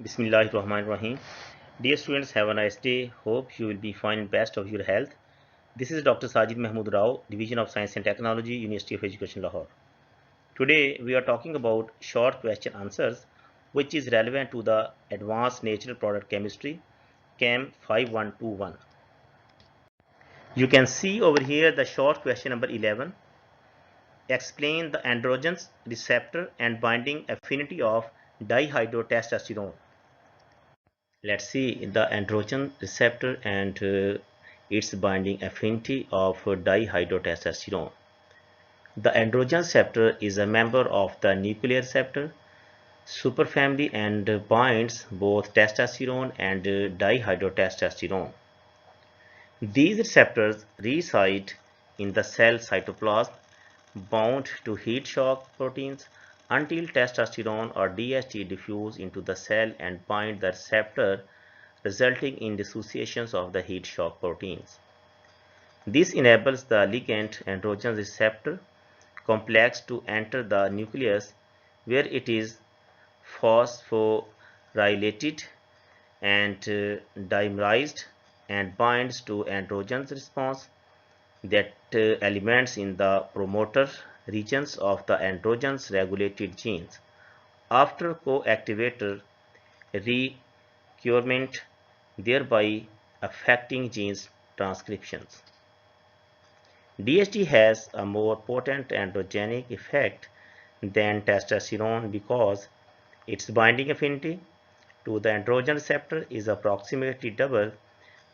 Bismillahirrahmanirrahim. Dear students, have a nice day. Hope you will be fine and best of your health. This is Dr. Sajid Mahmood Rao, Division of Science and Technology, University of Education, Lahore. Today we are talking about short question answers, which is relevant to the Advanced Natural Product Chemistry, Chem 5121. You can see over here the short question number 11. Explain the androgens receptor and binding affinity of dihydrotestosterone. Let's see the androgen receptor and its binding affinity of dihydrotestosterone. The androgen receptor is a member of the nuclear receptor superfamily and binds both testosterone and dihydrotestosterone. These receptors reside in the cell cytoplasm bound to heat shock proteins until testosterone or DHT diffuse into the cell and bind the receptor, resulting in dissociations of the heat shock proteins. This enables the ligand androgen receptor complex to enter the nucleus, where it is phosphorylated and dimerized and binds to androgen response that elements in the promoter regions of the androgens regulated genes. After co-activator requirement, thereby affecting genes transcriptions. DHT has a more potent androgenic effect than testosterone because its binding affinity to the androgen receptor is approximately double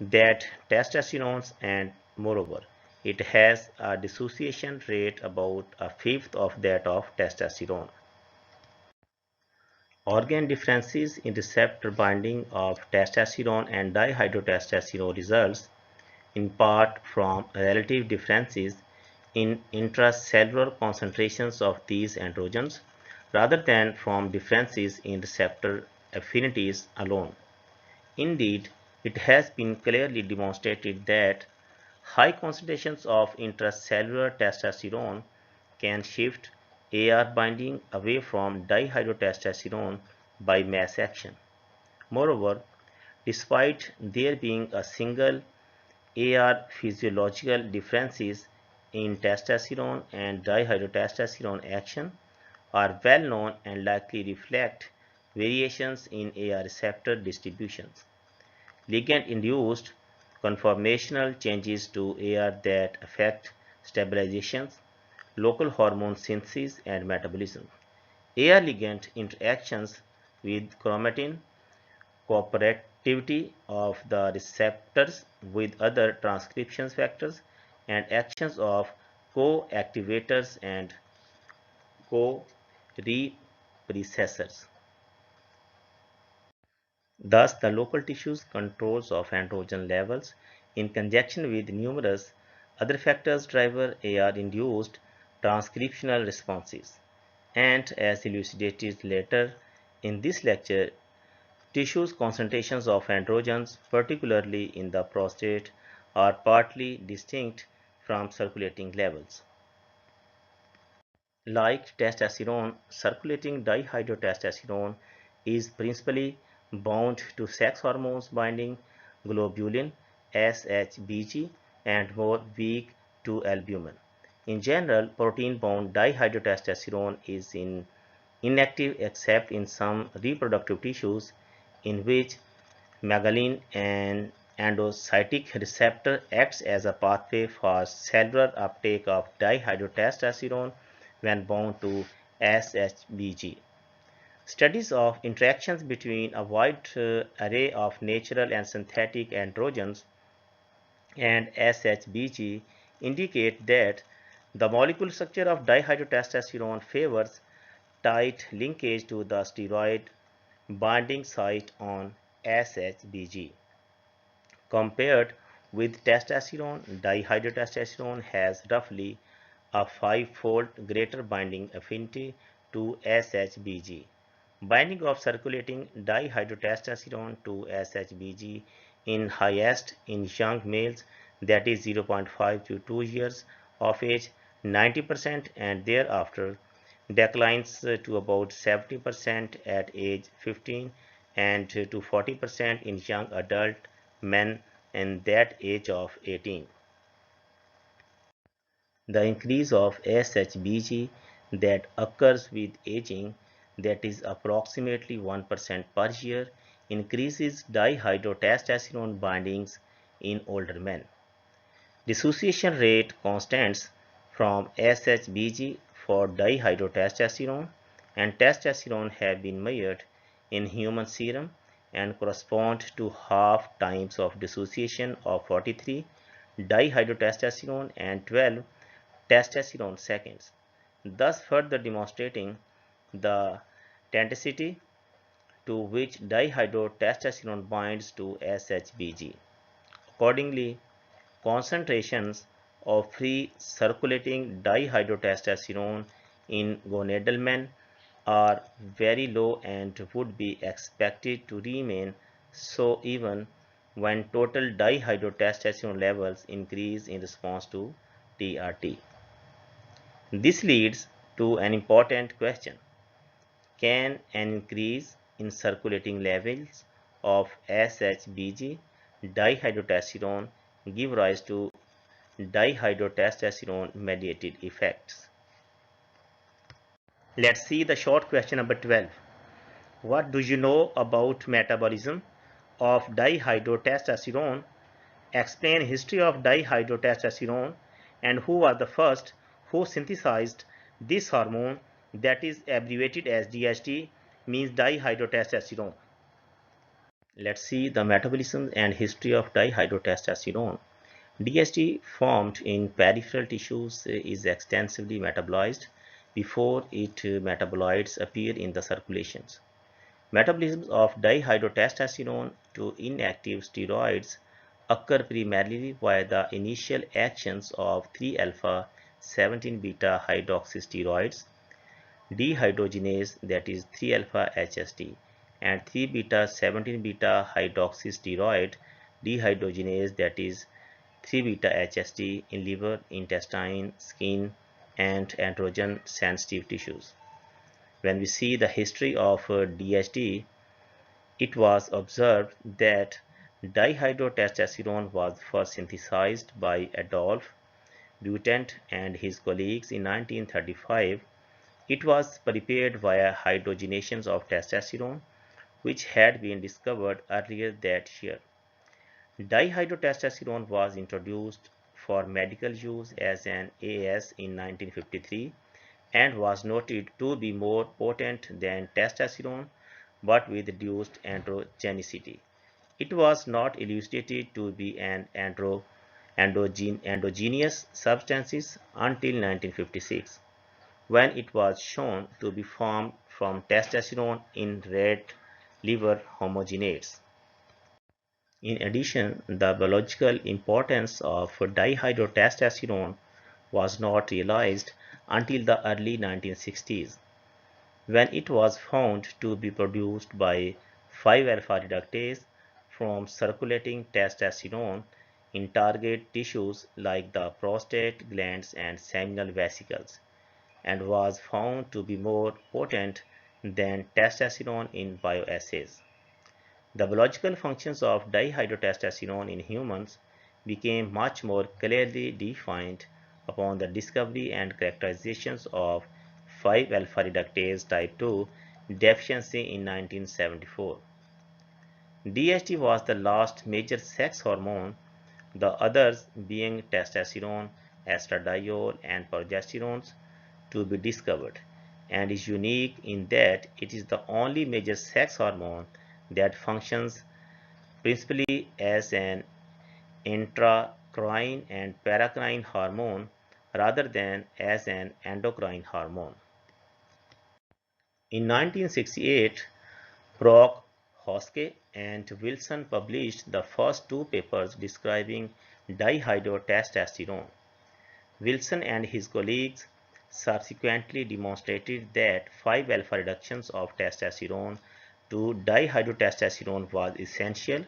that testosterone's, and moreover, it has a dissociation rate about a fifth of that of testosterone. Organ differences in receptor binding of testosterone and dihydrotestosterone results in part from relative differences in intracellular concentrations of these androgens rather than from differences in receptor affinities alone. Indeed, it has been clearly demonstrated that high concentrations of intracellular testosterone can shift AR binding away from dihydrotestosterone by mass action. Moreover, despite there being a single AR physiological differences in testosterone and dihydrotestosterone action are well known and likely reflect variations in AR receptor distributions. Ligand-induced conformational changes to AR that affect stabilizations, local hormone synthesis and metabolism. AR ligand interactions with chromatin, cooperativity of the receptors with other transcription factors, and actions of co-activators and co-repressors. Thus, the local tissues controls of androgen levels in conjunction with numerous other factors drive AR-induced transcriptional responses. And as elucidated later in this lecture, tissues concentrations of androgens, particularly in the prostate, are partly distinct from circulating levels. Like testosterone, circulating dihydrotestosterone is principally bound to sex hormones binding globulin (SHBG) and more weak to albumin. In general, protein-bound dihydrotestosterone is inactive except in some reproductive tissues in which Magalin and endocytic receptor acts as a pathway for cellular uptake of dihydrotestosterone when bound to SHBG. Studies of interactions between a wide array of natural and synthetic androgens and SHBG indicate that the molecular structure of dihydrotestosterone favors tight linkage to the steroid binding site on SHBG. Compared with testosterone, dihydrotestosterone has roughly a five-fold greater binding affinity to SHBG. Binding of circulating dihydrotestosterone to SHBG in highest in young males, that is 0.5 to 2 years of age, 90%, and thereafter declines to about 70% at age 15 and to 40% in young adult men in that age of 18. The increase of SHBG that occurs with aging, that is approximately 1% per year, increases dihydrotestosterone bindings in older men. Dissociation rate constants from SHBG for dihydrotestosterone and testosterone have been measured in human serum and correspond to half times of dissociation of 43 dihydrotestosterone and 12 testosterone seconds, thus further demonstrating the tendency to which dihydrotestosterone binds to SHBG. Accordingly, concentrations of free circulating dihydrotestosterone in gonadal men are very low and would be expected to remain so even when total dihydrotestosterone levels increase in response to TRT. This leads to an important question. Can an increase in circulating levels of SHBG dihydrotestosterone give rise to dihydrotestosterone mediated effects? Let's see the short question number 12. What do you know about metabolism of dihydrotestosterone? Explain history of dihydrotestosterone and who was the first who synthesized this hormone, that is abbreviated as DHT, means dihydrotestosterone. Let's see the metabolism and history of dihydrotestosterone. DHT formed in peripheral tissues is extensively metabolized before its metabolites appear in the circulations. Metabolism of dihydrotestosterone to inactive steroids occur primarily via the initial actions of 3-alpha 17 beta hydroxysteroids dehydrogenase, that is 3-alpha HSD, and 3 beta 17 beta hydroxysteroid dehydrogenase, that is 3 beta HSD, in liver, intestine, skin, and androgen sensitive tissues. When we see the history of DHT, it was observed that dihydrotestosterone was first synthesized by Adolphe Butent and his colleagues in 1935. It was prepared via hydrogenation of testosterone, which had been discovered earlier that year. Dihydrotestosterone was introduced for medical use as an AS in 1953 and was noted to be more potent than testosterone but with reduced androgenicity. It was not elucidated to be an endogenous substance until 1956, when it was shown to be formed from testosterone in rat liver homogenates. In addition, the biological importance of dihydrotestosterone was not realized until the early 1960s, when it was found to be produced by 5-alpha reductase from circulating testosterone in target tissues like the prostate glands and seminal vesicles, and was found to be more potent than testosterone in bioassays. The biological functions of dihydrotestosterone in humans became much more clearly defined upon the discovery and characterizations of 5-alpha reductase type 2 deficiency in 1974. DHT was the last major sex hormone, the others being testosterone, estradiol, and progesterone, to be discovered, and is unique in that it is the only major sex hormone that functions principally as an intracrine and paracrine hormone rather than as an endocrine hormone. In 1968, Brock, Hoske, and Wilson published the first two papers describing dihydrotestosterone. Wilson and his colleagues subsequently demonstrated that 5-alpha reductions of testosterone to dihydrotestosterone was essential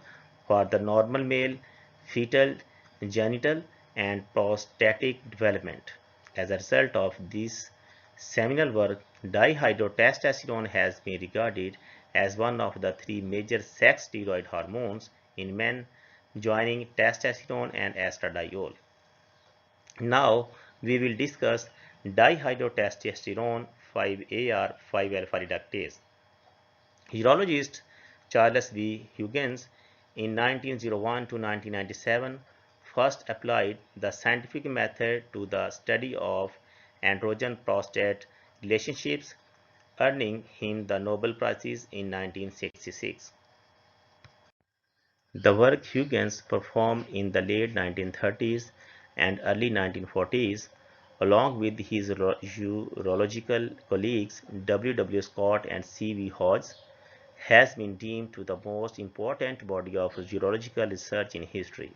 for the normal male fetal, genital, and prostatic development. As a result of this seminal work, dihydrotestosterone has been regarded as one of the three major sex steroid hormones in men, joining testosterone and estradiol. Now we will discuss dihydrotestosterone 5-AR 5-alpha reductase. Urologist Charles V. Huygens in 1901 to 1997 first applied the scientific method to the study of androgen-prostate relationships, earning him the Nobel Prize in 1966. The work Huygens performed in the late 1930s and early 1940s, along with his urological colleagues W. W. Scott and C. V. Hodges, has been deemed to the most important body of urological research in history.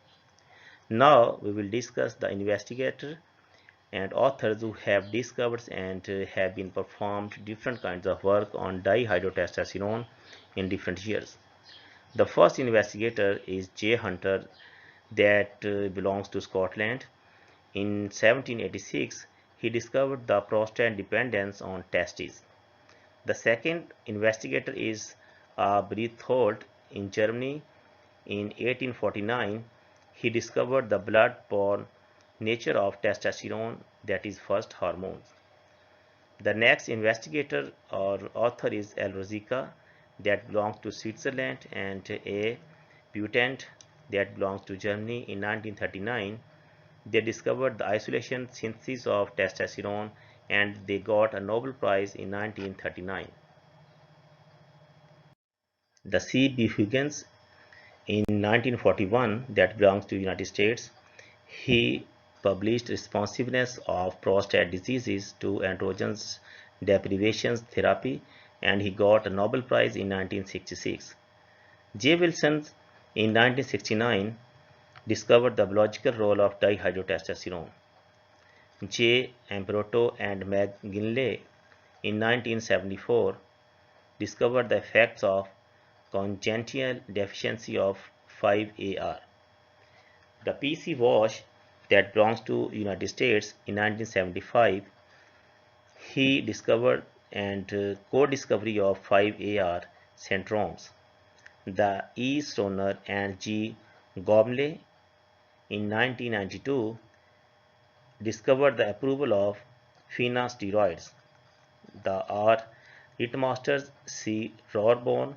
Now we will discuss the investigator and authors who have discovered and have been performed different kinds of work on dihydrotestosterone in different years. The first investigator is J. Hunter, that belongs to Scotland. In 1786, he discovered the prostate dependence on testes. The second investigator is Breithold in Germany. In 1849, he discovered the blood-borne nature of testosterone, that is first hormone. The next investigator or author is L. Rosica, that belongs to Switzerland, and A. Butent, that belongs to Germany. In 1939, they discovered the isolation synthesis of testosterone, and they got a Nobel Prize in 1939. The C. B. Huygens in 1941, that belongs to the United States, he published responsiveness of prostate diseases to androgens deprivation therapy, and he got a Nobel Prize in 1966. J. Wilson in 1969 discovered the biological role of dihydrotestosterone. J. Ambrotto and McGinley in 1974 discovered the effects of congenital deficiency of 5-AR. The P.C. Walsh, that belongs to United States, in 1975, he discovered and co-discovery of 5-AR syndromes. The E. Stoner and G. Gomley in 1992 discovered the approval of finasteride. The R. Rittmasters C. Rohrbaugh,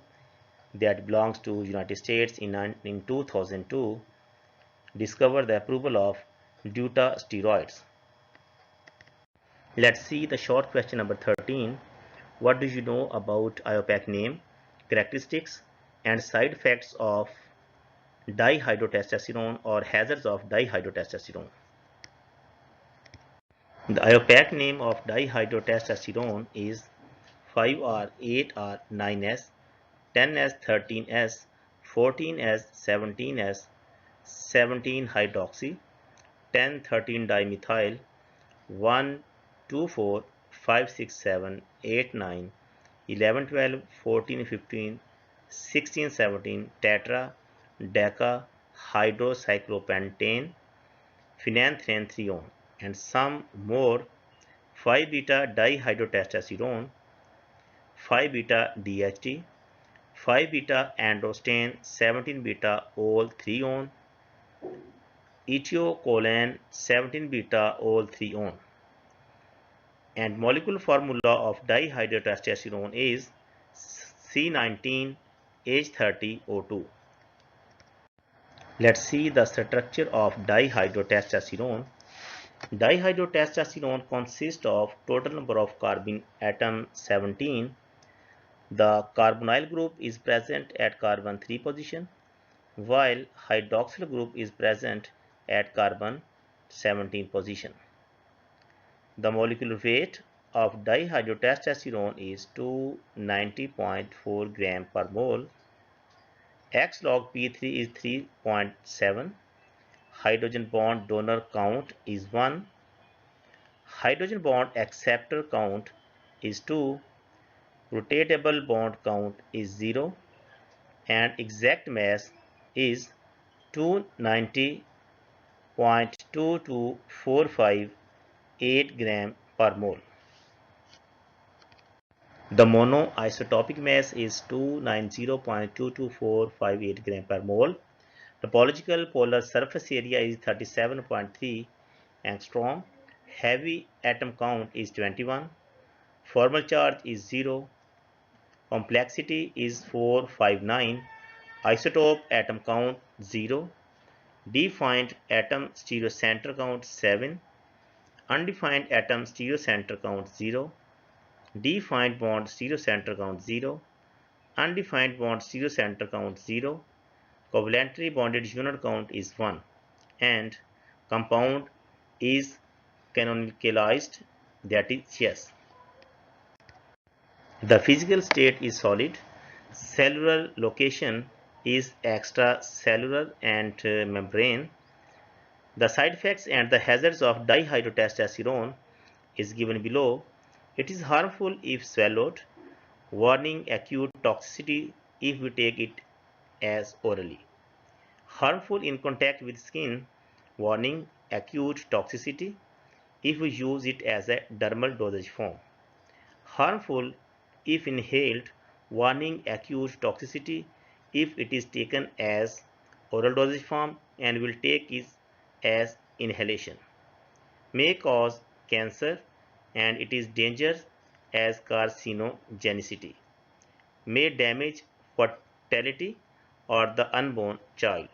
that belongs to United States, in 2002 discovered the approval of dutasteroids. Let's see the short question number 13. What do you know about IUPAC name, characteristics, and side effects of dihydrotestosterone or hazards of dihydrotestosterone? The IUPAC name of dihydrotestosterone is 5R, 8R, 9S, 10S, 13S, 14S, 17S, 17 hydroxy, 10, 13 dimethyl, 1, 2, 4, 5, 6, 7, 8, 9, 11, 12, 14, 15, 16, 17 tetra, deca, hydrocyclopentane, phenanthreone, and some more: 5 beta dihydrotestosterone, 5 beta DHT, 5 beta androsten, 17 beta ol 3-on, ethiocoline, 17 beta ol 3-on. And molecular formula of dihydrotestosterone is C19H30O2. Let's see the structure of dihydrotestosterone. Dihydrotestosterone consists of total number of carbon atoms 17. The carbonyl group is present at carbon 3 position, while hydroxyl group is present at carbon 17 position. The molecular weight of dihydrotestosterone is 290.4 gram per mole. X log P3 is 3.7. Hydrogen bond donor count is 1. Hydrogen bond acceptor count is 2. Rotatable bond count is 0. And exact mass is 290.22458 gram per mole. The monoisotopic mass is 290.22458 gram per mole. Topological polar surface area is 37.3 angstrom. Heavy atom count is 21. Formal charge is 0. Complexity is 459. Isotope atom count 0. Defined atom stereocenter count 7. Undefined atom stereocenter count 0. Defined bond stereocenter count 0. Undefined bond stereocenter count 0. Covalently bonded unit count is 1. And compound is canonicalized, that is yes. The physical state is solid. Cellular location is extracellular and membrane. The side effects and the hazards of dihydrotestosterone is given below. It is harmful if swallowed. Warning: acute toxicity if we take it as orally. Harmful in contact with skin. Warning: acute toxicity if we use it as a dermal dosage form. Harmful if inhaled. Warning: acute toxicity if it is taken as oral dosage form and will take it as inhalation. May cause cancer and it is dangerous as carcinogenicity. May damage fertility or the unborn child.